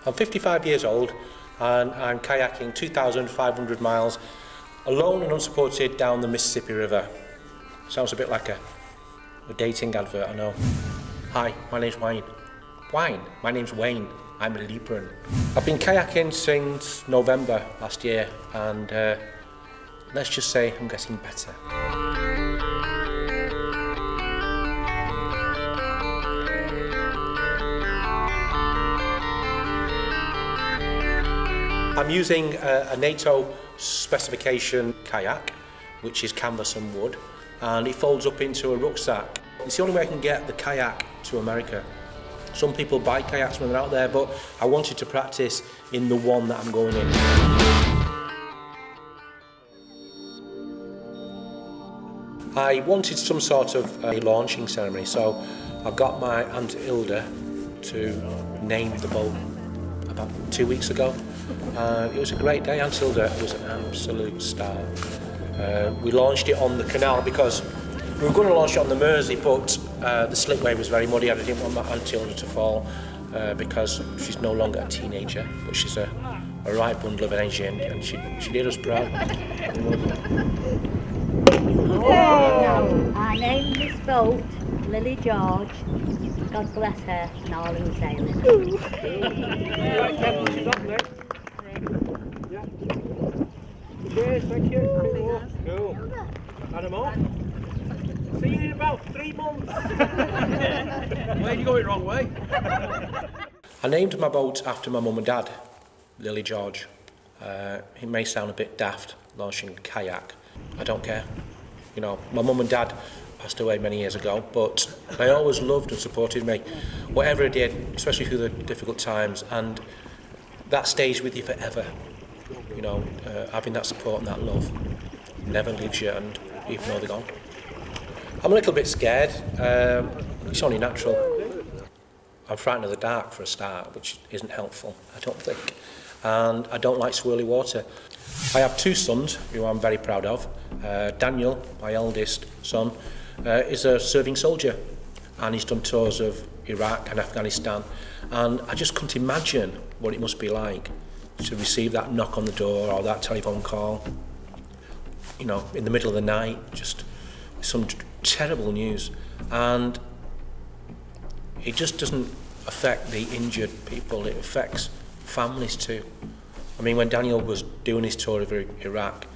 I'm 55 years old and I'm kayaking 2,500 miles alone and unsupported down the Mississippi River. Sounds a bit like a dating advert, I know. Hi, my name's Wayne. Wayne? My name's Wayne. I'm a Libran. I've been kayaking since November last year and let's just say I'm getting better. I'm using a NATO specification kayak, which is canvas and wood, and it folds up into a rucksack. It's the only way I can get the kayak to America. Some people buy kayaks when they're out there, but I wanted to practice in the one that I'm going in. I wanted some sort of a launching ceremony, so I got my Aunt Hilda to name the boat about 2 weeks ago. It was a great day. Aunt Hilda was an absolute star. We launched it on the canal because we were going to launch it on the Mersey, but the slipway was very muddy and I didn't want my Aunt Hilda to fall because she's no longer a teenager, but she's a right bundle of energy and she did us proud. I named this boat Lily George. God bless her and all who sail it. Right, Ken, push it up next. Yeah. Cheers, thank you. Cool. Add them on. See you in about 3 months. Why did you go it wrong way? I named my boat after my mum and dad, Lily George. It may sound a bit daft, launching a kayak. I don't care. You know, my mum and dad passed away many years ago, but they always loved and supported me, whatever I did, especially through the difficult times, and that stays with you forever. You know, having that support and that love never leaves you, and even though they're gone. I'm a little bit scared. It's only natural. I'm frightened of the dark for a start, which isn't helpful, I don't think. And I don't like swirly water. I have 2 sons who I'm very proud of. Daniel, my eldest son, is a serving soldier and he's done tours of Iraq and Afghanistan, and I just couldn't imagine what it must be like to receive that knock on the door or that telephone call, you know, in the middle of the night, just some terrible news. And it just doesn't affect the injured people, it affects families too. I mean, when Daniel was doing his tour of Iraq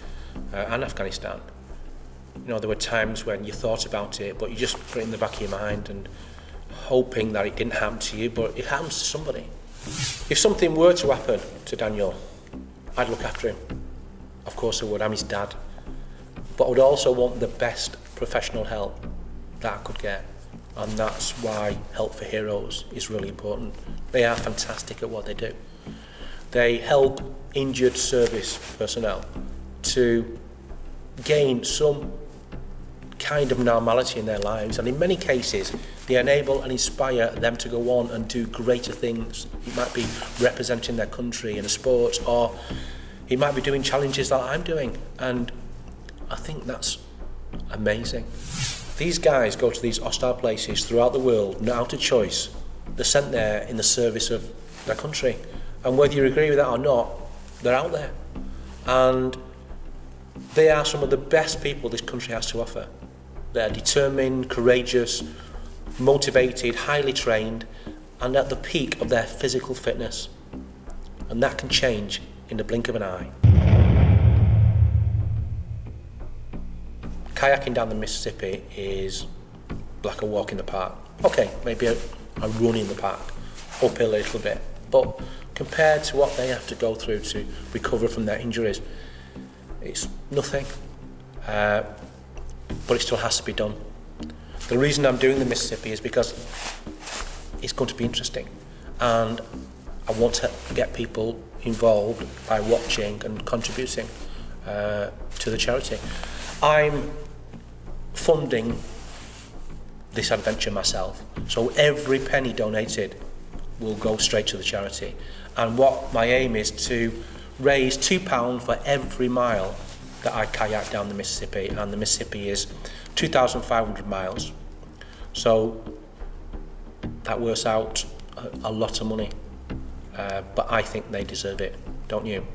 and Afghanistan, you know, there were times when you thought about it, but you just put it in the back of your mind and hoping that it didn't happen to you, but it happens to somebody. If something were to happen to Daniel, I'd look after him. Of course I would, I'm his dad. But I would also want the best professional help that I could get. And that's why Help for Heroes is really important. They are fantastic at what they do. They help injured service personnel to gain some kind of normality in their lives, and in many cases they enable and inspire them to go on and do greater things. It might be representing their country in a sport, or it might be doing challenges that I'm doing, and I think that's amazing. These guys go to these hostile places throughout the world, not out of choice. They're sent there in the service of their country, and whether you agree with that or not, they're out there, and they are some of the best people this country has to offer. They're determined, courageous, motivated, highly trained, and at the peak of their physical fitness. And that can change in the blink of an eye. Kayaking down the Mississippi is like a walk in the park. Okay, maybe a run in the park, uphill a little bit, but compared to what they have to go through to recover from their injuries, it's nothing. But it still has to be done. The reason I'm doing the Mississippi is because it's going to be interesting, and I want to get people involved by watching and contributing to the charity. I'm funding this adventure myself, so every penny donated will go straight to the charity, and what my aim is to raise £2 for every mile that I kayak down the Mississippi, and the Mississippi is 2,500 miles, so that works out a lot of money. but I think they deserve it, don't you?